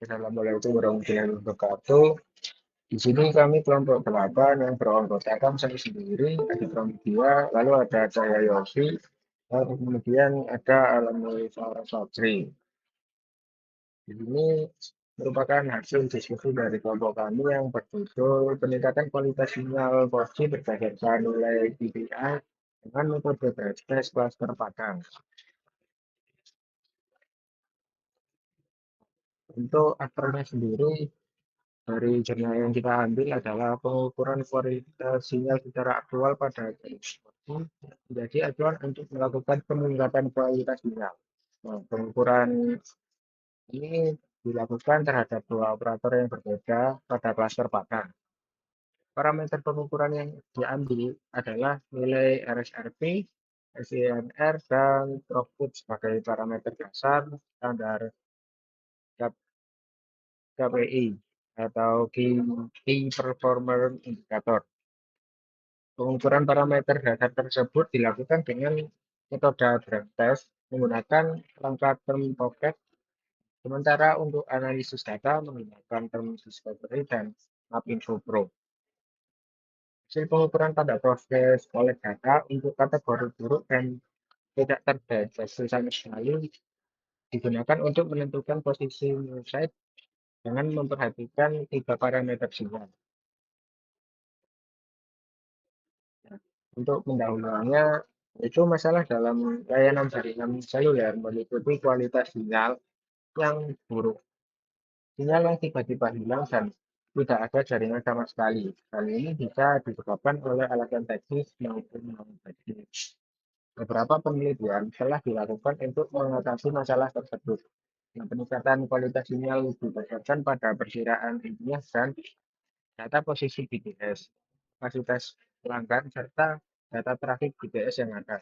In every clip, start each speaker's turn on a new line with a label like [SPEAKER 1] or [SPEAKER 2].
[SPEAKER 1] Assalamualaikum warahmatullahi wabarakatuh. Di sini kami kelompok 8 yang beranggotakan saya sendiri, ada Pramudia, lalu ada Cahaya Yosi, lalu kemudian ada Alami Farah Sabri. Ini merupakan hasil diskusi dari kelompok kami yang berjudul peningkatan kualitas sinyal 4G berdasarkan nilai KPI dengan metode tes klaster Padang. Untuk aktornya sendiri, dari jurnal yang kita ambil adalah pengukuran kualitas sinyal secara aktual pada menjadi acuan untuk melakukan peningkatan kualitas sinyal. Nah, pengukuran ini dilakukan terhadap dua operator yang berbeda pada klaster Padang. Parameter pengukuran yang diambil adalah nilai RSRP, SINR, dan throughput sebagai parameter dasar standar KPI atau Key Performance Indicator. Pengukuran parameter dasar tersebut dilakukan dengan metode drive test menggunakan rangka term pocket, sementara untuk analisis data menggunakan term discovery dan Mapinfo Pro. Hasil pengukuran pada proses collect data untuk kategori buruk dan tidak terdeteksi sama sekali digunakan untuk menentukan posisi new site dengan memperhatikan tiga parameter sinyal. Untuk pendahuluannya, itu masalah dalam layanan jaringan seluler meliputi kualitas sinyal yang buruk, sinyal yang tiba-tiba hilang dan tidak ada jaringan sama sekali. Hal ini bisa disebabkan oleh alasan teknis maupun non-teknis. Beberapa penelitian telah dilakukan untuk mengatasi masalah tersebut. Peningkatan kualitas sinyal didasarkan pada perkiraan ilmiah dan data posisi BTS, kapasitas pelanggan, serta data trafik BTS yang ada.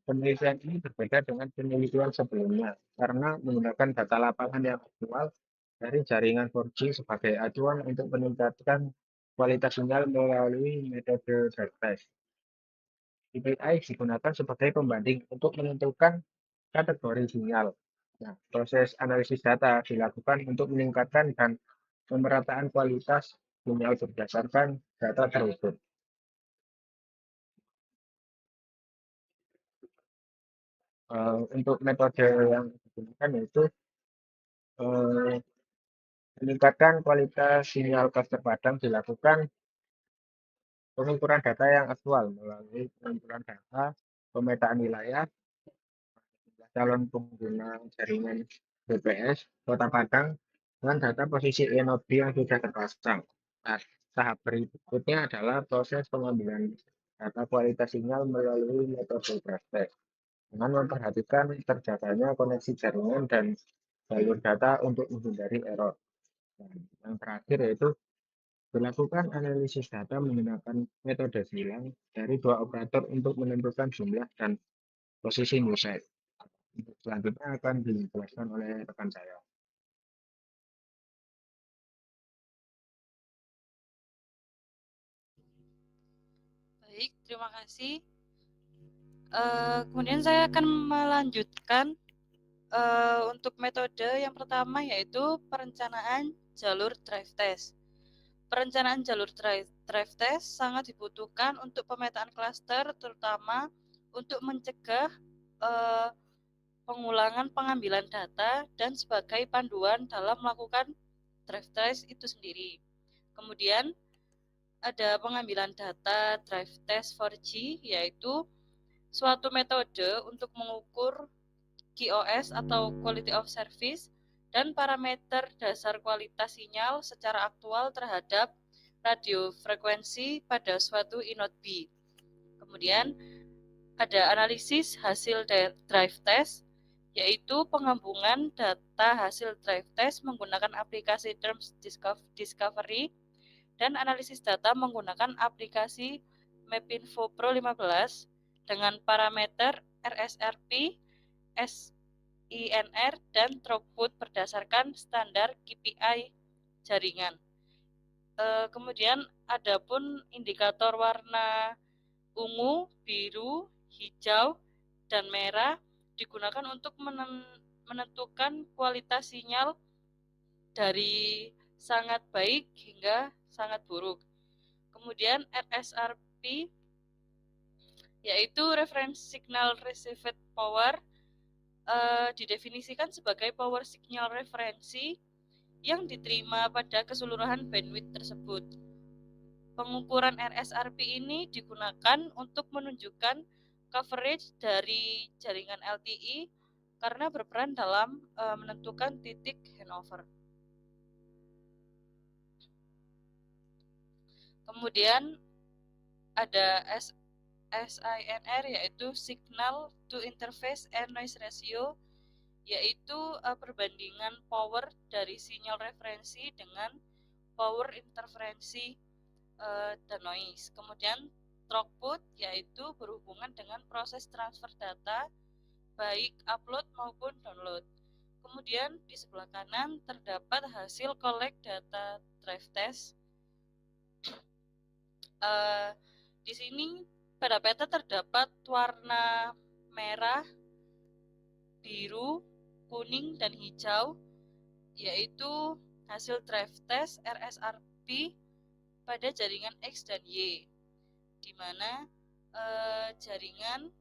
[SPEAKER 1] Penelitian ini berbeda dengan penelitian sebelumnya karena menggunakan data lapangan yang aktual dari jaringan 4G sebagai acuan untuk meningkatkan kualitas sinyal melalui metode drive test. KPI digunakan sebagai pembanding untuk menentukan kategori sinyal. Nah, proses analisis data dilakukan untuk meningkatkan dan pemerataan kualitas sinyal berdasarkan data tersebut. Untuk metode yang digunakan yaitu meningkatkan kualitas sinyal klaster Padang dilakukan pengukuran data yang aktual melalui pengumpulan data, pemetaan wilayah, calon pengguna jaringan BPS Kota Padang dengan data posisi INOD yang sudah terpasang. Nah, tahap berikutnya adalah proses pengambilan data kualitas sinyal melalui metode test dengan memperhatikan terjaganya koneksi jaringan dan jalur data untuk menghindari error. Dan yang terakhir yaitu dilakukan analisis data menggunakan metode silang dari dua operator untuk menentukan jumlah dan posisi new site. Selanjutnya akan dijelaskan oleh rekan saya.
[SPEAKER 2] Baik, terima kasih. Kemudian saya akan melanjutkan untuk metode yang pertama yaitu perencanaan jalur drive test. Perencanaan jalur drive test sangat dibutuhkan untuk pemetaan klaster, terutama untuk mencegah pengulangan pengambilan data dan sebagai panduan dalam melakukan drive test itu sendiri. Kemudian ada pengambilan data drive test 4G, yaitu suatu metode untuk mengukur QoS atau Quality of Service dan parameter dasar kualitas sinyal secara aktual terhadap radiofrekuensi pada suatu inode B. Kemudian ada analisis hasil drive test, yaitu penggabungan data hasil drive test menggunakan aplikasi Terms Discovery dan analisis data menggunakan aplikasi Mapinfo Pro 15 dengan parameter RSRP, SINR, dan throughput berdasarkan standar KPI jaringan. Kemudian ada pun indikator warna ungu, biru, hijau, dan merah digunakan untuk menentukan kualitas sinyal dari sangat baik hingga sangat buruk. Kemudian RSRP yaitu Reference Signal Received Power didefinisikan sebagai power signal referensi yang diterima pada keseluruhan bandwidth tersebut. Pengukuran RSRP ini digunakan untuk menunjukkan coverage dari jaringan LTE karena berperan dalam menentukan titik handover. Kemudian ada SINR yaitu Signal to Interface and Noise Ratio, yaitu perbandingan power dari sinyal referensi dengan power interferensi dan noise. Kemudian throughput yaitu berhubungan dengan proses transfer data baik upload maupun download. Kemudian di sebelah kanan terdapat hasil collect data drive test. Di sini pada peta terdapat warna merah, biru, kuning, dan hijau, yaitu hasil drive test RSRP pada jaringan X dan Y, di mana jaringan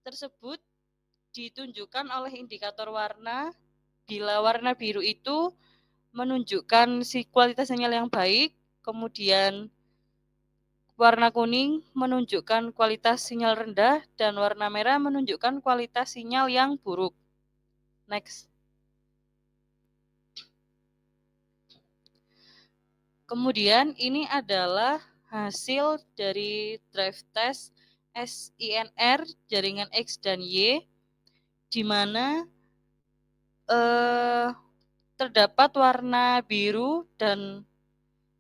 [SPEAKER 2] tersebut ditunjukkan oleh indikator warna. Bila warna biru itu menunjukkan kualitas sinyal yang baik, kemudian warna kuning menunjukkan kualitas sinyal rendah, dan warna merah menunjukkan kualitas sinyal yang buruk. Next. Kemudian ini adalah hasil dari drive test SINR jaringan X dan Y, di mana terdapat warna biru dan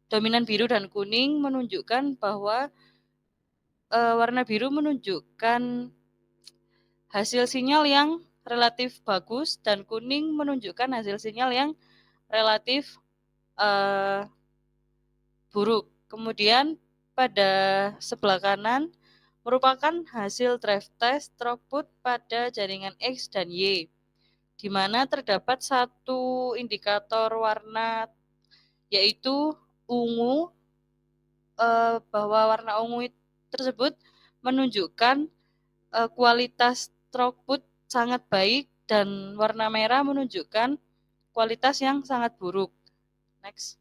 [SPEAKER 2] dominan biru dan kuning menunjukkan bahwa warna biru menunjukkan hasil sinyal yang relatif bagus dan kuning menunjukkan hasil sinyal yang relatif buruk. Kemudian pada sebelah kanan merupakan hasil drive test throughput pada jaringan X dan Y, di mana terdapat satu indikator warna yaitu ungu, bahwa warna ungu tersebut menunjukkan kualitas throughput sangat baik, dan warna merah menunjukkan kualitas yang sangat buruk. Next.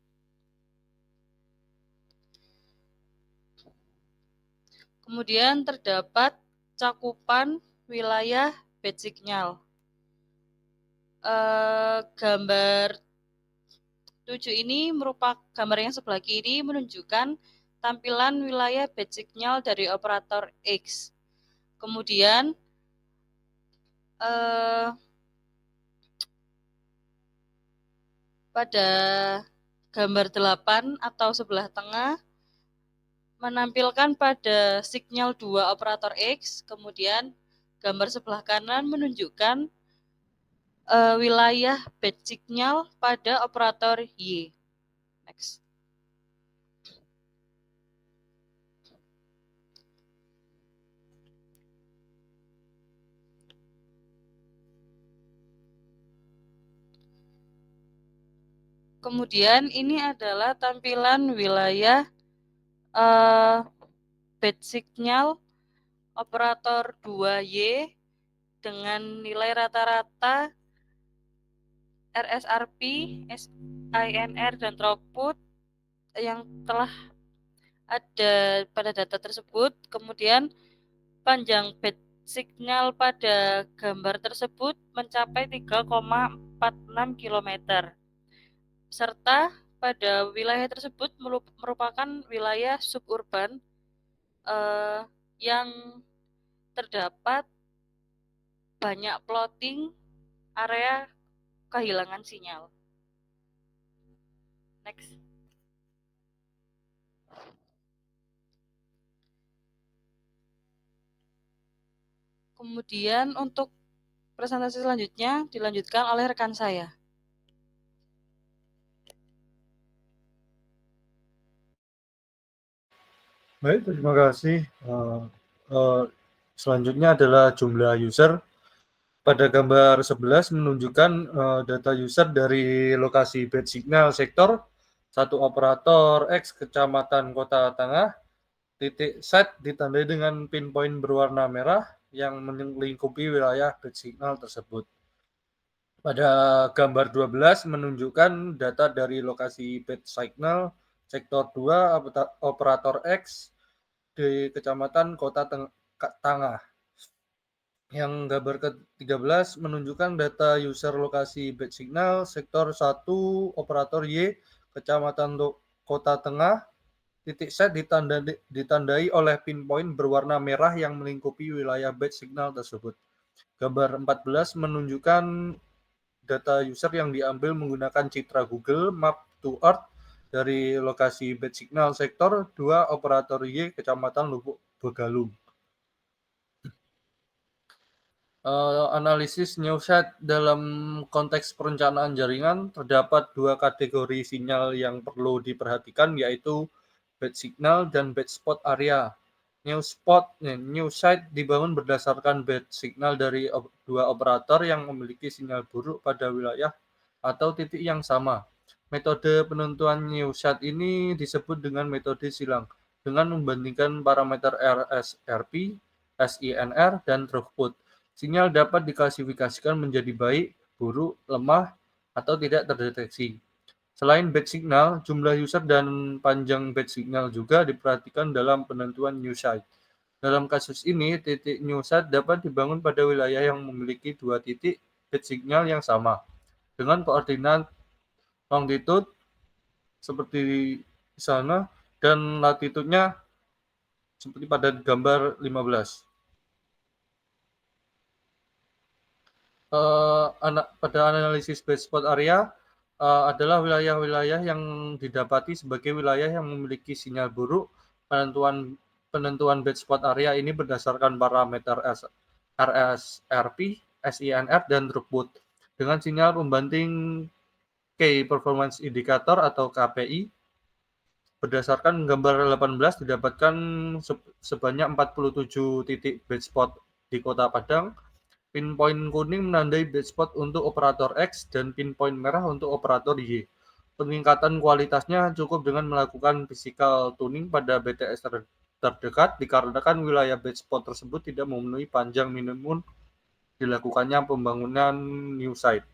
[SPEAKER 2] Kemudian terdapat cakupan wilayah band signal. Gambar 7 ini merupakan gambar yang sebelah kiri menunjukkan tampilan wilayah band signal dari operator X. Kemudian pada gambar 8 atau sebelah tengah menampilkan pada signal 2 operator X, kemudian gambar sebelah kanan menunjukkan wilayah band signal pada operator Y. Next. Kemudian ini adalah tampilan wilayah band signal operator 2Y dengan nilai rata-rata RSRP, SINR, dan throughput yang telah ada pada data tersebut. Kemudian panjang band signal pada gambar tersebut mencapai 3,46 km. Serta pada wilayah tersebut merupakan wilayah suburban yang terdapat banyak plotting area kehilangan sinyal. Next. Kemudian untuk presentasi selanjutnya dilanjutkan oleh rekan saya.
[SPEAKER 3] Baik, terima kasih. Selanjutnya adalah jumlah user pada gambar 11 menunjukkan data user dari lokasi bad signal sektor, satu operator X kecamatan Kota Tengah, titik set ditandai dengan pinpoint berwarna merah yang melingkupi wilayah bad signal tersebut. Pada gambar 12 menunjukkan data dari lokasi bad signal sektor 2 operator X di Kecamatan Kota Tengah. Yang gambar ke-13 menunjukkan data user lokasi bad signal sektor 1 operator Y Kecamatan Kota Tengah. Titik set ditandai oleh pinpoint berwarna merah yang melingkupi wilayah bad signal tersebut. Gambar 14 menunjukkan data user yang diambil menggunakan citra Google Map to Earth dari lokasi bad signal sektor 2 operator Y Kecamatan Lubuk Begalung. Analisis newsset dalam konteks perencanaan jaringan terdapat dua kategori sinyal yang perlu diperhatikan, yaitu bad signal dan bad spot area. Newsset dibangun berdasarkan bad signal dari dua operator yang memiliki sinyal buruk pada wilayah atau titik yang sama. Metode penentuan newsset ini disebut dengan metode silang dengan membandingkan parameter RSRP, SINR, dan throughput. Sinyal dapat diklasifikasikan menjadi baik, buruk, lemah, atau tidak terdeteksi. Selain bad signal, jumlah user dan panjang bad signal juga diperhatikan dalam penentuan newsset. Dalam kasus ini, titik newsset dapat dibangun pada wilayah yang memiliki dua titik bad signal yang sama, dengan koordinat longitude seperti di sana dan latitudenya seperti pada gambar 15. Pada analisis bad spot area adalah wilayah-wilayah yang didapati sebagai wilayah yang memiliki sinyal buruk. Penentuan bad spot area ini berdasarkan parameter RSRP, SINR, dan throughput. Dengan sinyal pembanding Key Performance Indicator atau KPI, berdasarkan gambar 18 didapatkan sebanyak 47 titik bad spot di Kota Padang. Pinpoint kuning menandai bad spot untuk operator X dan pinpoint merah untuk operator Y. Peningkatan kualitasnya cukup dengan melakukan physical tuning pada BTS terdekat dikarenakan wilayah bad spot tersebut tidak memenuhi panjang minimum dilakukannya pembangunan new site.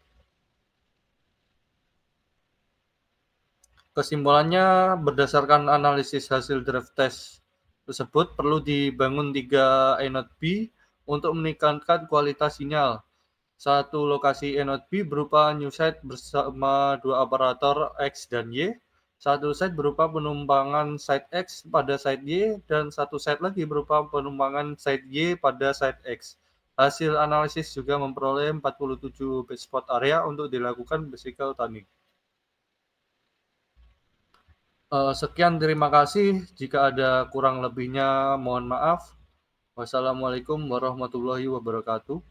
[SPEAKER 3] Kesimpulannya, berdasarkan analisis hasil draft test tersebut, perlu dibangun 3 anode B untuk meningkatkan kualitas sinyal. Satu lokasi anode B berupa new site bersama dua operator X dan Y. Satu site berupa penumpangan site X pada site Y, dan satu site lagi berupa penumpangan site Y pada site X. Hasil analisis juga memperoleh 47 bad spot area untuk dilakukan physical tuning. Sekian, terima kasih. Jika ada kurang lebihnya, mohon maaf. Wassalamualaikum warahmatullahi wabarakatuh.